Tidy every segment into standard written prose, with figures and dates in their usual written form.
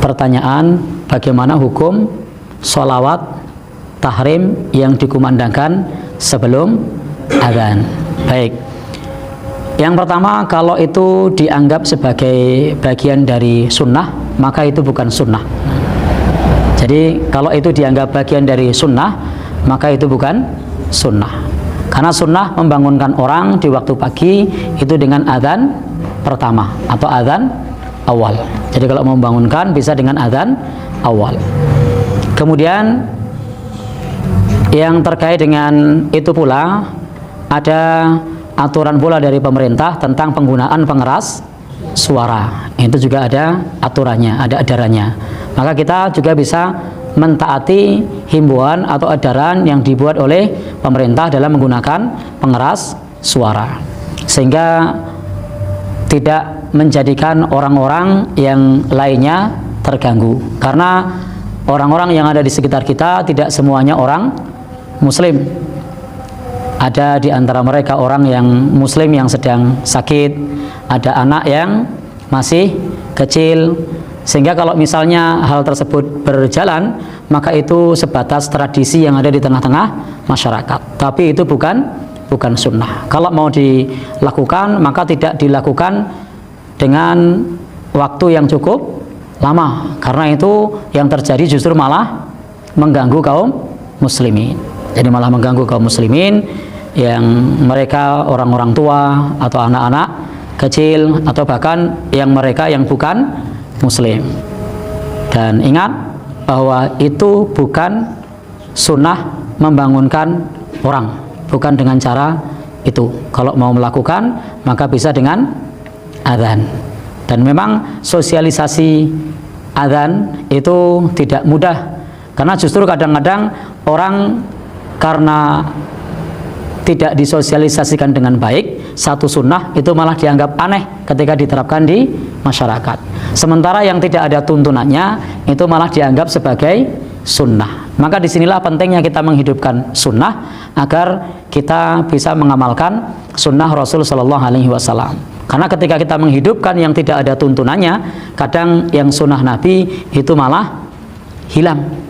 pertanyaan bagaimana hukum sholawat tahrim yang dikumandangkan sebelum adzan. Baik. Yang pertama, kalau itu dianggap sebagai bagian dari sunnah, maka itu bukan sunnah. Jadi kalau itu dianggap bagian dari sunnah, maka itu bukan sunnah. Karena sunnah membangunkan orang di waktu pagi itu dengan adzan pertama atau adzan awal. Jadi kalau mau membangunkan bisa dengan adzan awal. Kemudian yang terkait dengan itu pula ada aturan pula dari pemerintah tentang penggunaan pengeras suara. Itu juga ada aturannya, ada edarannya. Maka kita juga bisa mentaati himbauan atau edaran yang dibuat oleh pemerintah dalam menggunakan pengeras suara, sehingga tidak menjadikan orang-orang yang lainnya terganggu. Karena orang-orang yang ada di sekitar kita tidak semuanya orang muslim. Ada di antara mereka orang yang muslim yang sedang sakit, ada anak yang masih kecil, sehingga kalau misalnya hal tersebut berjalan, maka itu sebatas tradisi yang ada di tengah-tengah masyarakat. Tapi itu bukan sunnah. Kalau mau dilakukan, maka tidak dilakukan dengan waktu yang cukup lama, karena itu yang terjadi justru malah mengganggu kaum muslimin. Jadi malah mengganggu kaum muslimin yang mereka orang-orang tua atau anak-anak kecil atau bahkan yang mereka yang bukan muslim. Dan ingat bahwa itu bukan sunnah membangunkan orang, bukan dengan cara itu. Kalau mau melakukan maka bisa dengan adzan. Dan memang sosialisasi adzan itu tidak mudah, karena justru kadang-kadang orang karena tidak disosialisasikan dengan baik satu sunnah itu malah dianggap aneh ketika diterapkan di masyarakat. Sementara yang tidak ada tuntunannya itu malah dianggap sebagai sunnah. Maka disinilah pentingnya kita menghidupkan sunnah agar kita bisa mengamalkan sunnah Rasul Shallallahu Alaihi Wasallam. Karena ketika kita menghidupkan yang tidak ada tuntunannya, kadang yang sunnah Nabi itu malah hilang.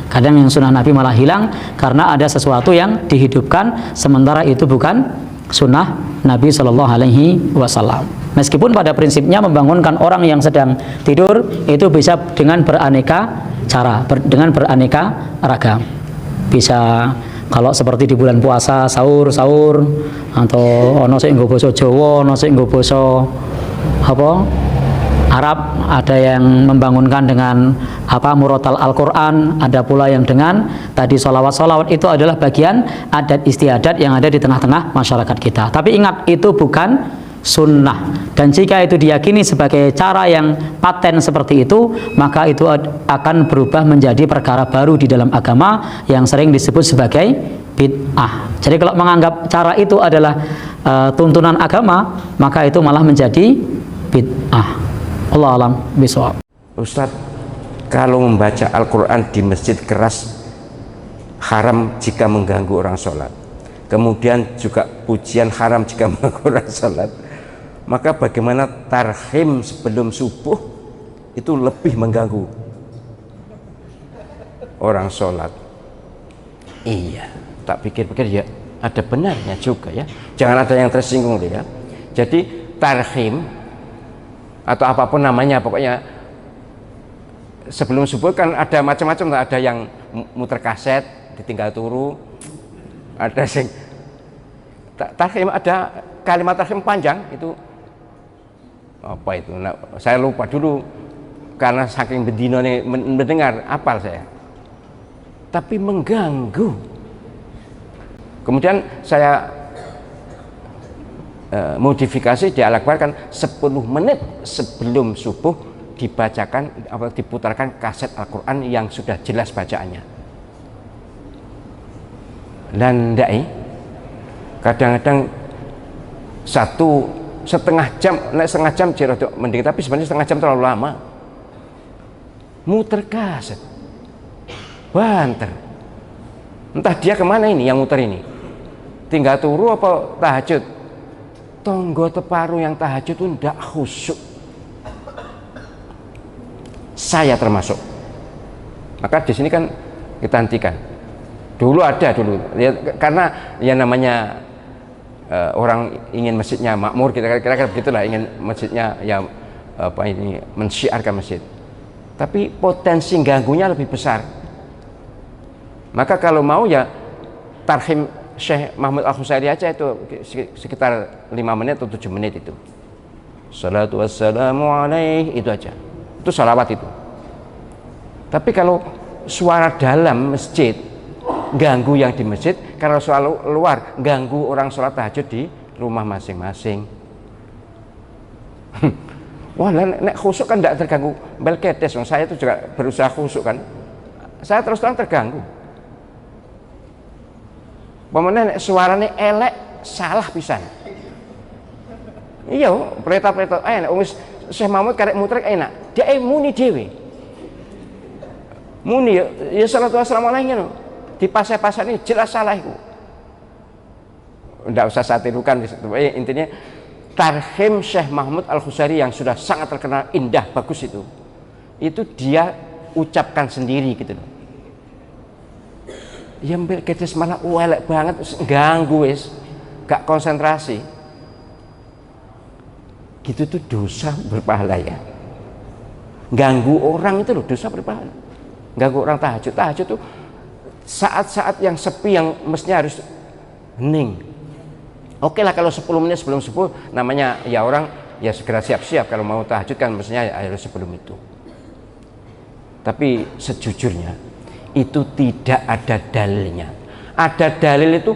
Kadang yang sunnah Nabi malah hilang karena ada sesuatu yang dihidupkan, sementara itu bukan sunnah Nabi Shallallahu Alaihi Wasallam. Meskipun pada prinsipnya membangunkan orang yang sedang tidur itu bisa dengan beraneka cara, dengan beraneka ragam. Bisa kalau seperti di bulan puasa sahur atau ono sing nggo basa Jawa, ono sing nggo basa Arab, ada yang membangunkan dengan murotal Al-Quran, ada pula yang dengan tadi sholawat itu adalah bagian adat istiadat yang ada di tengah-tengah masyarakat kita. Tapi ingat, itu bukan sunnah, dan jika itu diyakini sebagai cara yang paten seperti itu, maka itu akan berubah menjadi perkara baru di dalam agama yang sering disebut sebagai bid'ah. Jadi kalau menganggap cara itu adalah tuntunan agama, maka itu malah menjadi bid'ah. Allah alam bisawab. Ustadz, kalau membaca Al-Quran di masjid keras haram jika mengganggu orang sholat, kemudian juga pujian haram jika mengganggu orang sholat, maka bagaimana tarhim sebelum subuh itu lebih mengganggu orang sholat? Iya, tak pikir-pikir ya ada benarnya juga ya, jangan ada yang tersinggung ya. Jadi tarhim atau apapun namanya, pokoknya sebelum subuh kan ada macam-macam, ada yang muter kaset ditinggal turu, ada sing tarhim, ada kalimat tarhim panjang itu apa itu, nah, saya lupa dulu karena saking bedino nih mendengar apal saya, tapi mengganggu. Kemudian saya modifikasi dialakbarkan 10 menit sebelum subuh dibacakan atau diputarkan kaset Al-Quran yang sudah jelas bacaannya. Dan kadang-kadang 1,5 jam cirodok mending, tapi sebenarnya 1,5 jam terlalu lama. Muter kaset banter, entah dia kemana ini yang muter ini, tinggal turu apa tahajud. Tonggo teparu yang tahajud itu tidak khusyuk. saya termasuk. Maka di sini kan kita hentikan. Dulu ada ya, karena ya namanya orang ingin masjidnya makmur, kira-kira begitulah, ingin masjidnya ya apa ini, mensyiarkan masjid. Tapi potensi ganggunya lebih besar. Maka kalau mau ya tarhim Syekh Mahmud Al-Khusairi aja itu sekitar 5 menit atau 7 menit itu. Salatu wassalamu alaih, itu aja. Itu salawat itu. Tapi kalau suara dalam masjid ganggu yang di masjid, kalau suara luar ganggu orang sholat tahajud di rumah masing-masing. Wah, nek khusuk kan tidak terganggu belkedes. Saya itu juga berusaha khusuk kan. Saya terus terang terganggu. Pemenang suaranya elek, salah pisan. Iya, peleta-peleta enak. Syekh Mahmud karek mutrek enak. Dia muni dewe. Muni ya salatu wassalamu alaihi ngono. Di pasar-pasar ini jelas salah itu. Tidak usah saya tirukan. Intinya tarhim Syekh Mahmud Al-Khusairi yang sudah sangat terkenal indah bagus itu dia ucapkan sendiri gitu loh. Ya mbak kedes malah elek banget, ganggu wis, gak konsentrasi. Gitu tuh dosa berpahala ya. Ganggu orang itu loh dosa berpahala. Ganggu orang tahajud tuh saat-saat yang sepi yang mestinya harus hening. Oke lah kalau 10 menit sebelum subuh namanya ya orang ya segera siap-siap, kalau mau tahajud kan mestinya harus sebelum itu. Tapi sejujurnya itu tidak ada dalilnya. Ada dalil itu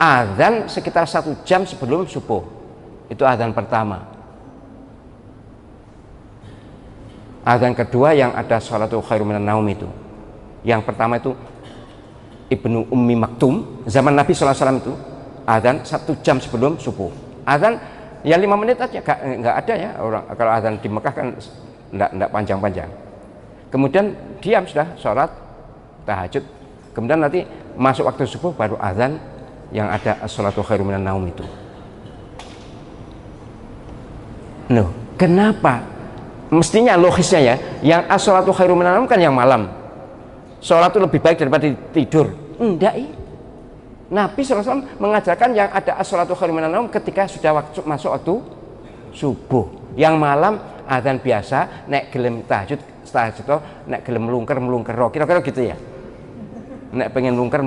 azan sekitar 1 jam sebelum subuh. Itu azan pertama. Azan kedua yang ada sholatul khairu minan naum itu. Yang pertama itu Ibnu Ummi Maktum zaman Nabi SAW itu azan 1 jam sebelum subuh. Azan ya 5 menit aja, nggak ada ya orang kalau azan di Mekah kan nggak panjang-panjang. Kemudian diam sudah sholat tahajud. Kemudian nanti masuk waktu subuh baru azan yang ada sholatul khairu minan naum itu. Loh, kenapa? Mestinya logisnya ya, yang as-sholatul khairu minan naum kan yang malam. Sholat itu lebih baik daripada tidur. Enggak, Nabi SAW mengajarkan yang ada as-sholatul khairu minan naum ketika sudah masuk waktu subuh. Yang malam azan biasa, nek gelem tahajud nek gelem melungker kira-kira gitu ya. Nek pengen melungker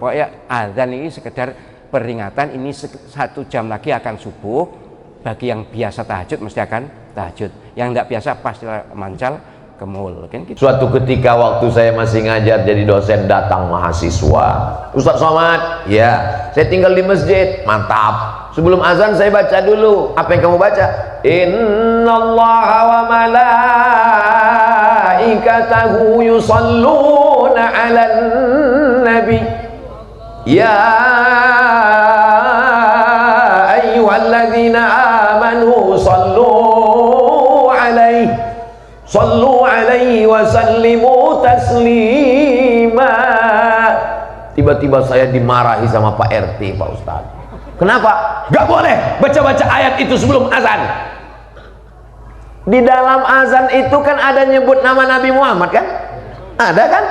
pokoknya azan ini sekedar peringatan ini 1 jam lagi akan subuh. Bagi yang biasa tahajud mesti akan tahajud, yang tidak biasa pasti mancal kemul kan gitu. Suatu ketika waktu saya masih ngajar jadi dosen, datang mahasiswa. Ustaz Somad, ya saya tinggal di masjid. Mantap. Sebelum azan saya baca dulu. Apa yang kamu baca? Innallaha wa malaikatahu yusalluna 'alan nabi. Ya ayyuhalladzina amanu sallu alaihi wa sallimu taslima. Tiba-tiba saya dimarahi sama Pak RT, Pak Ustaz. Kenapa? Gak boleh baca-baca ayat itu sebelum azan. Di dalam azan itu kan ada nyebut nama Nabi Muhammad kan? Ada kan?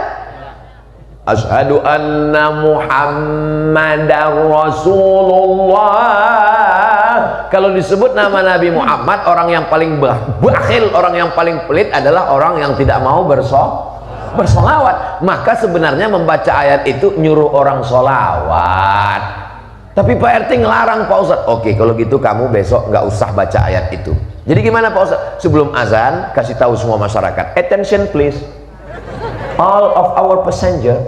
Asyhadu anna Muhammadar Rasulullah. Kalau disebut nama Nabi Muhammad, orang yang paling bakhil, orang yang paling pelit adalah orang yang tidak mau bersolawat. Maka sebenarnya membaca ayat itu nyuruh orang solawat. Tapi Pak RT ngelarang, Pak Ustadz. Oke, kalau gitu kamu besok nggak usah baca ayat itu. Jadi gimana Pak Ustadz? Sebelum azan kasih tahu semua masyarakat, attention please, all of our passenger,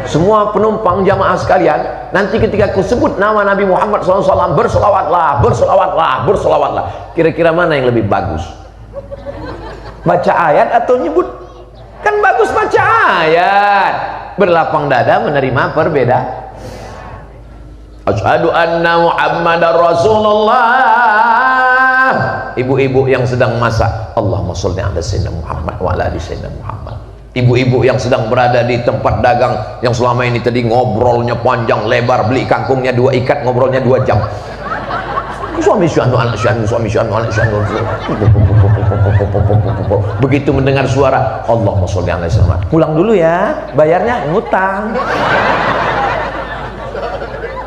semua penumpang jamaah sekalian, nanti ketika aku sebut nama Nabi Muhammad SAW, bersolawatlah, bersolawatlah, bersolawatlah. Kira-kira mana yang lebih bagus? Baca ayat atau nyebut? Kan bagus baca ayat. Berlapang dada menerima perbedaan. Asyhadu anna Muhammadar Rasulullah. Ibu-ibu yang sedang masak, Allahumma sholli ala sayyidina Muhammad wa ala ali sayyidina Muhammad. Ibu-ibu yang sedang berada di tempat dagang yang selama ini tadi ngobrolnya panjang lebar, beli kangkungnya 2 ikat, ngobrolnya 2 jam. Suami syahnu anak syahnu, suami syahnu anak syahnu. Begitu mendengar suara Allahumma sholli ala sayyidina, pulang dulu ya, bayarnya ngutang.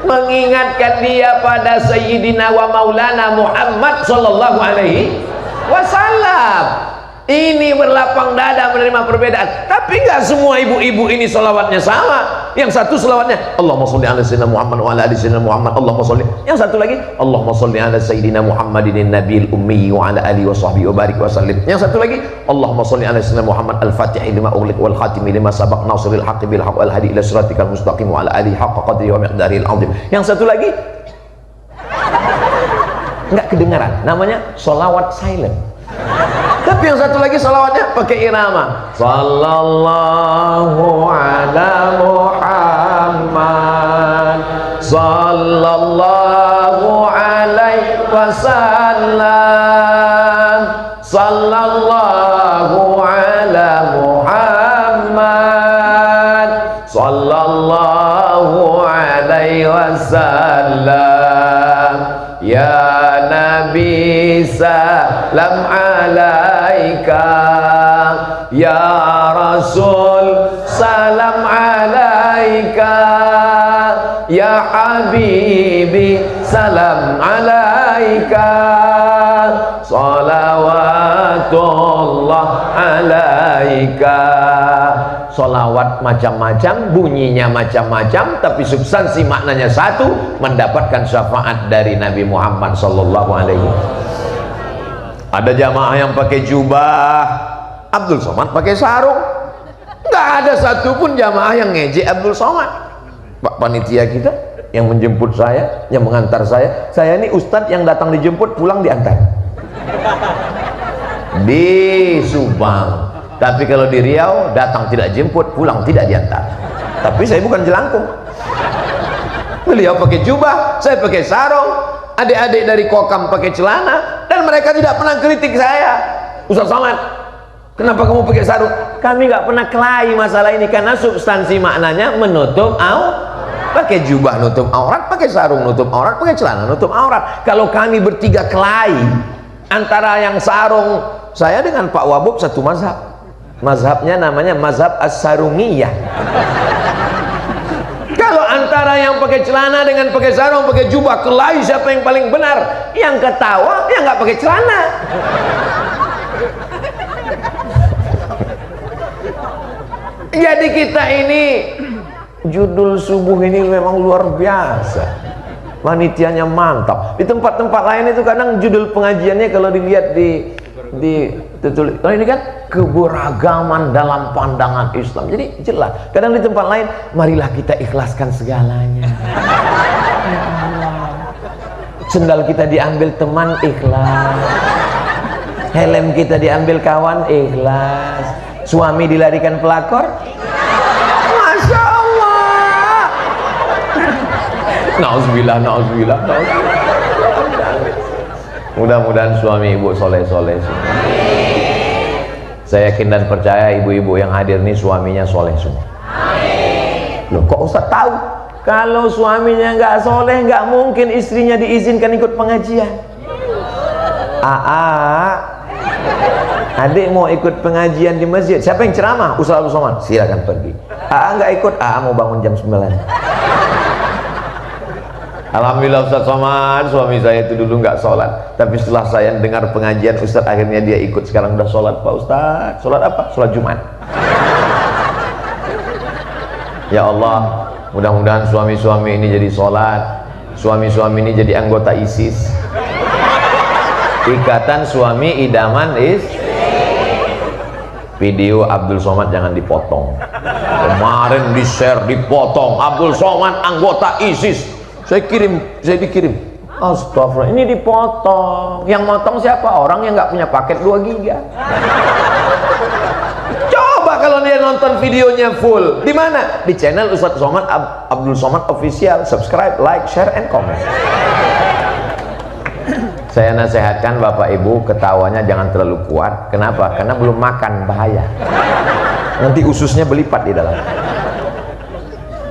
Mengingatkan dia pada Sayyidina wa Maulana Muhammad sallallahu alaihi wasallam. Ini berlapang dada menerima perbedaan. Tapi nggak semua ibu-ibu ini selawatnya sama. Yang satu selawatnya Allahumma sholli ala sayyidina Muhammad wa ala ali sayyidina Muhammad, Allahumma sholli. Yang satu lagi Allahumma sholli ala sayyidina Muhammadin nabiyil ummi wa ala alihi wa sahbihi wa barik wa sallim. Yang satu lagi Allahumma sholli ala sayyidina Muhammad al-Fatihi lima ughliq wal khatimi lima sabaq nasril haqqi bil haqq wal hadi ila siratikal mustaqim wa ala alihi haqqa qadri wa miqdaril azim. Yang satu lagi nggak kedengaran, namanya sholawat silent. Tapi yang satu lagi salawatnya pakai irama. Sallallahu ala Muhammad, sallallahu alaihi wasallam, sallallahu ala Muhammad, sallallahu alaihi wasallam. Ya Nabi salam alaika, ya Rasul salam alaika, ya Habibi salam alaika, salawatullah alaika. Solawat macam-macam, bunyinya macam-macam, tapi substansi maknanya satu, mendapatkan syafaat dari Nabi Muhammad sallallahu alaihi wasallam. Ada jamaah yang pakai jubah, Abdul Somad pakai sarung. Nggak ada satupun jamaah yang ngejek Abdul Somad. Pak panitia kita yang menjemput saya, yang mengantar saya ini ustadz yang datang dijemput, pulang diantar di Subang. Tapi kalau di Riau, datang tidak jemput, pulang tidak diantar. Tapi saya bukan jelangkung. Beliau pakai jubah, saya pakai sarung, adik-adik dari Kokam pakai celana, dan mereka tidak pernah kritik saya. Ustaz Somad, kenapa kamu pakai sarung? Kami nggak pernah kelahi masalah ini, karena substansi maknanya menutup aurat. Pakai jubah nutup aurat, pakai sarung nutup aurat, pakai celana nutup aurat. Kalau kami bertiga kelahi, antara yang sarung, saya dengan Pak Wabub satu mazhab. Mazhabnya namanya mazhab as-sarungiyah. Kalau antara yang pakai celana dengan pakai sarung, pakai jubah, kelahi siapa yang paling benar? Yang ketawa yang nggak pakai celana. Jadi kita ini judul subuh ini memang luar biasa, panitianya mantap. Di tempat-tempat lain itu kadang judul pengajiannya kalau dilihat di tertulis, kalau ini kan keberagaman dalam pandangan Islam, jadi jelas. Kadang di tempat lain, marilah kita ikhlaskan segalanya. Ya Allah. Sendal kita diambil teman, ikhlas. Helm kita diambil kawan, ikhlas. Suami dilarikan pelakor, Masya Allah. Nauzubillah, nauzubillah, nauzubillah. Mudah-mudahan suami ibu soleh-soleh semua. Saya yakin dan percaya ibu-ibu yang hadir ini suaminya soleh semua. Loh, kok Ustaz tahu? Kalau suaminya nggak soleh, nggak mungkin istrinya diizinkan ikut pengajian. Adik mau ikut pengajian di masjid, siapa yang ceramah? Ustaz Abdul Somad, silakan pergi. Nggak ikut, mau bangun jam 9. Alhamdulillah Ustaz Somad, suami saya itu dulu nggak sholat, tapi setelah saya dengar pengajian Ustaz, akhirnya dia ikut. Sekarang udah sholat. Pak Ustaz, sholat apa? Sholat Jumat. Ya Allah, mudah-mudahan suami-suami ini jadi sholat, suami-suami ini jadi anggota ISIS, Ikatan Suami Idaman Video Abdul Somad jangan dipotong. Kemarin di-share, dipotong, Abdul Somad anggota ISIS. Saya dikirim. Astagfirullah, ini dipotong. Yang motong siapa? Orang yang nggak punya paket 2 giga. Coba kalau dia nonton videonya full, di mana? Di channel Ustaz Somad, Abdul Somad Official. Subscribe, like, share, and comment. Saya nasihatkan Bapak Ibu, ketawanya jangan terlalu kuat. Kenapa? Karena belum makan, bahaya. Nanti ususnya berlipat di dalam.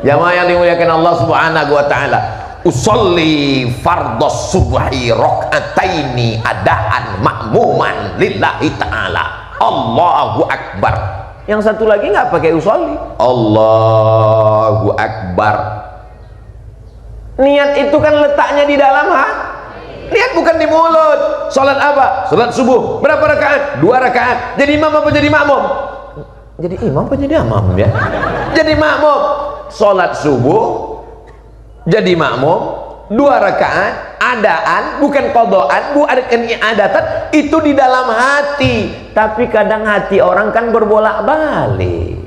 Jamaah yang dimuliakan Allah Subhanahu wa taala. usolli fardhos subhi rakaataini adaan ma'muman lillahi ta'ala. Allahu akbar. Yang satu lagi nggak pakai usolli, Allahu akbar. Niat itu kan letaknya di dalam hati. Niat bukan di mulut. Salat apa? Salat subuh. Berapa rakaat? 2 rakaat. Jadi imam apa jadi makmum? Jadi imam apa jadi imam ya? Jadi makmum. Salat subuh jadi makmum 2 rakaat, adaan bukan qadaan, bukan i'adatan, itu di dalam hati. Tapi kadang hati orang kan berbolak-balik.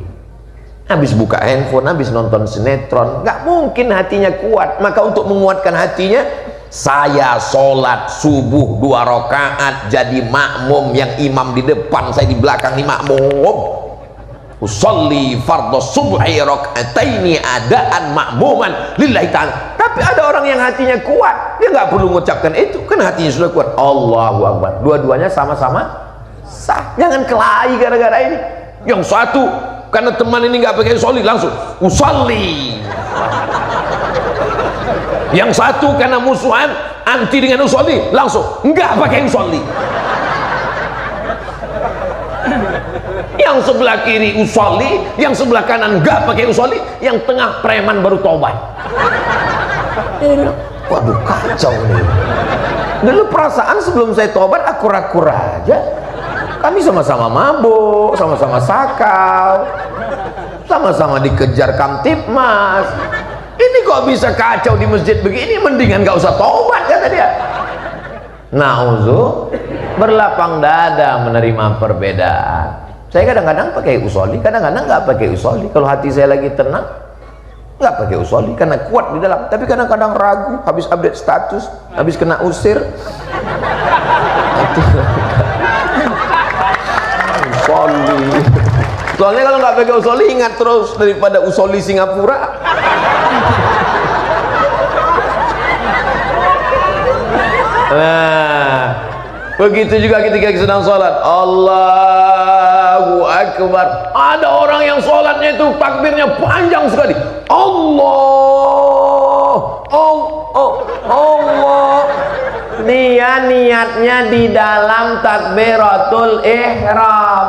Habis buka handphone, habis nonton sinetron, nggak mungkin hatinya kuat. Maka untuk menguatkan hatinya, saya sholat subuh 2 rakaat jadi makmum, yang imam di depan, saya di belakang nih makmum. Usolli fardhos subhi rakaataini adaan ma'muman lillahi ta'ala. Tapi ada orang yang hatinya kuat, dia nggak perlu mengucapkan itu, kan hatinya sudah kuat. Allahu akbar. Dua-duanya sama-sama sah. Jangan kelahi gara-gara ini. Yang satu karena teman ini nggak pakai usolli, langsung usolli. Yang satu karena musuhan anti dengan usolli, langsung nggak pakai usolli. Yang sebelah kiri usolli, yang sebelah kanan nggak pakai usolli, yang tengah preman baru tobat. Waduh, kacau nih. Dulu perasaan sebelum saya tobat akur-akur aja. Kami sama-sama mabuk, sama-sama sakau, sama-sama dikejar Kamtipmas. Ini kok bisa kacau di masjid begini? Mendingan nggak usah tobat, kata dia. Nauzu, berlapang dada menerima perbedaan. Saya kadang-kadang pakai usolli, kadang-kadang nggak pakai usolli. Kalau hati saya lagi tenang, nggak pakai usolli karena kuat di dalam. Tapi kadang-kadang ragu, habis update status, habis kena usir. Usolli. Soalnya kalau nggak pakai usolli, ingat terus daripada usolli Singapura. Nah, begitu juga ketika sedang sholat, Allahu akbar. Ada orang yang sholatnya itu takbirnya panjang sekali. Allah. Dia niatnya di dalam takbiratul ihram.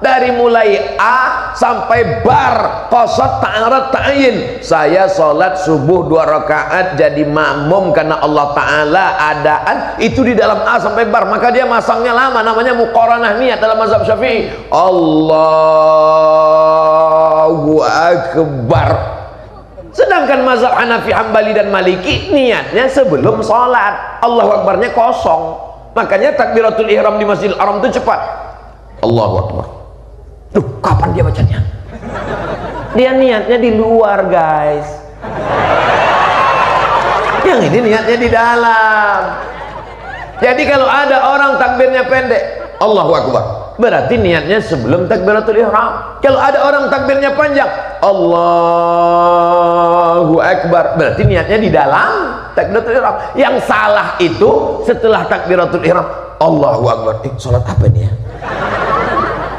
Dari mulai A sampai bar, qasad ta'arad ta'yin. Saya sholat subuh 2 rakaat jadi makmum karena Allah Ta'ala adaan, itu di dalam A sampai bar. Maka dia masangnya lama, namanya muqaranah niat dalam mazhab Syafi'i. Allahu akbar. Sedangkan mazhab Hanafi, Hambali dan Maliki niatnya sebelum sholat. Allahu akbarnya kosong. Makanya takbiratul ihram di Masjidil Haram itu cepat. Allahu akbar. Duh, kapan dia bacanya? Dia niatnya di luar, guys. Yang ini niatnya di dalam. Jadi kalau ada orang takbirnya pendek, Allahu akbar, berarti niatnya sebelum takbiratul ihram. Kalau ada orang takbirnya panjang, Allahu akbar, berarti niatnya di dalam takbiratul ihram. Yang salah itu setelah takbiratul ihram, Allahu akbar. Sholat apa ini ya?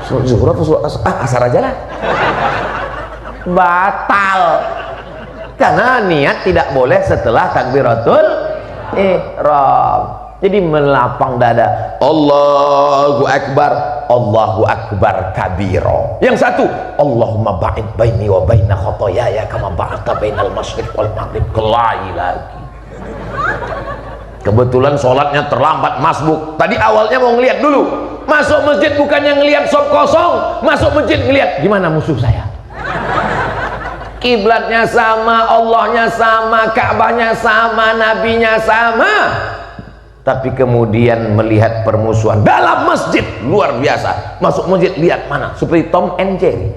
Sholat zuhur apa sholat asar? Asar aja lah. Batal. Karena niat tidak boleh setelah takbiratul ihram. Jadi melapang dada, Allahu akbar, Allahu akbar kabiro. Yang satu, Allahumma ba'id baini wa baina khotoyaya kama ba'adta bainal masyriq wal maghrib. Kelahi lagi. Kebetulan sholatnya terlambat, masbuk. Tadi awalnya mau ngeliat dulu. Masuk masjid bukannya ngeliat sop kosong, masuk masjid ngeliat gimana musuh saya. Kiblatnya sama, Allahnya sama, Ka'bahnya sama, nabinya sama. Tapi kemudian melihat permusuhan dalam masjid luar biasa. Masuk masjid lihat mana, seperti Tom and Jerry.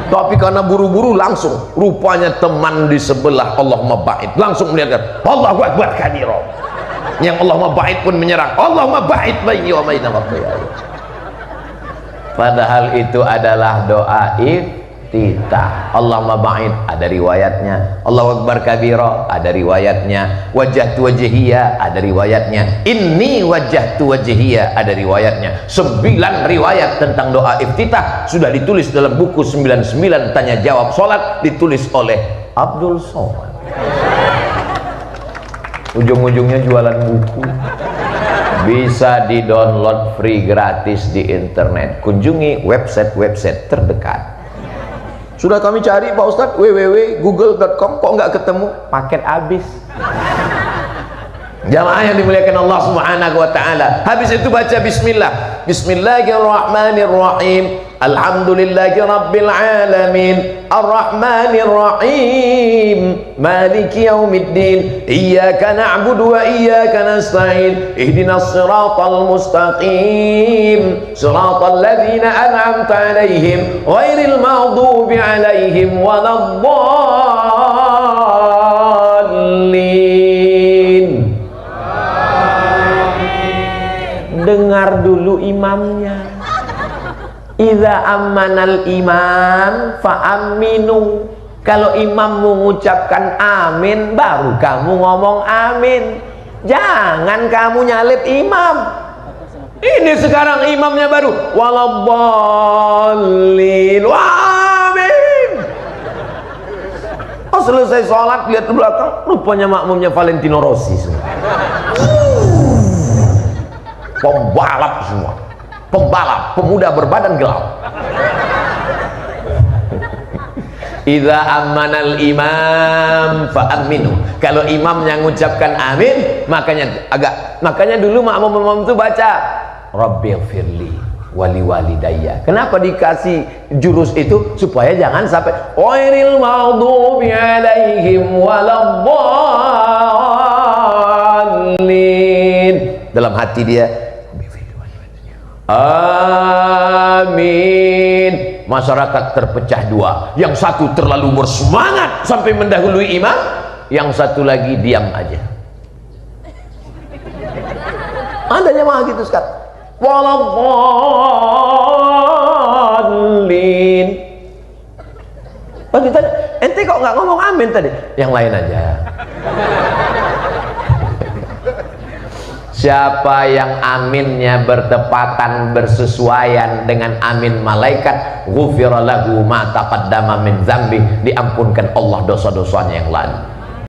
Tapi karena buru-buru langsung, rupanya teman di sebelah Allahumma ba'id, langsung melihat Allahu akbar kabiro. Yang Allahumma ba'id pun menyerang, Allahumma ba'id baini wa baina khotoyaya. Padahal itu adalah doa iftitah. Allahumma ba'id ada riwayatnya, Allahu akbar kabira ada riwayatnya, wajjahtu wajhiya ada riwayatnya, inni wajjahtu wajhiya ada riwayatnya. 9 riwayat tentang doa iftitah sudah ditulis dalam buku 99 tanya jawab salat, ditulis oleh Abdul Somad. ujung-ujungnya jualan buku. Bisa di-download free gratis di internet. Kunjungi website-website terdekat. Sudah kami cari Pak Ustadz, www.google.com, kok nggak ketemu, paket habis. Jamaah yang dimuliakan Allah Subhanahu wa taala. Habis itu baca bismillah. Bismillahirrahmanirrahim. Alhamdulillahi rabbil alamin. Arrahmanir rahim. Maliki yaumiddin. Iyyaka na'budu wa iyyaka nasta'in. Ihdinas siratal mustaqim. Siratal ladzina an'amta 'alaihim ghairil maghdubi 'alaihim waladdallin. Dengar dulu imamnya. Idza ammanal imam fa'aminu. Kalau imam mengucapkan amin, baru kamu ngomong amin. Jangan kamu nyalip imam. Ini sekarang imamnya baru waladdallin. Amin. Oh, selesai sholat lihat ke belakang, rupanya makmumnya Valentino Rossi semua. Pembalap semua, pembalap, pemuda berbadan gelap. Idza ammanal imam fa'aminu. Kalau imam yang mengucapkan amin, makanya dulu makmum itu baca Rabbighfirli wali walidayya. Kenapa dikasih jurus itu? Supaya jangan sampai ghairil maghdubi 'alaihim waladdallin. Dalam hati dia amin. Masyarakat terpecah dua. Yang satu terlalu bersemangat sampai mendahului imam, yang satu lagi diam aja. Ada jemaah gitu sekarang. Waladdallin. Oh, ditanya, ente kok nggak ngomong amin tadi? Yang lain aja. Siapa yang aminnya bertepatan bersesuaian dengan amin malaikat, ghufira lahu ma taqaddama min dzambi, diampunkan Allah dosa-dosanya yang lalu.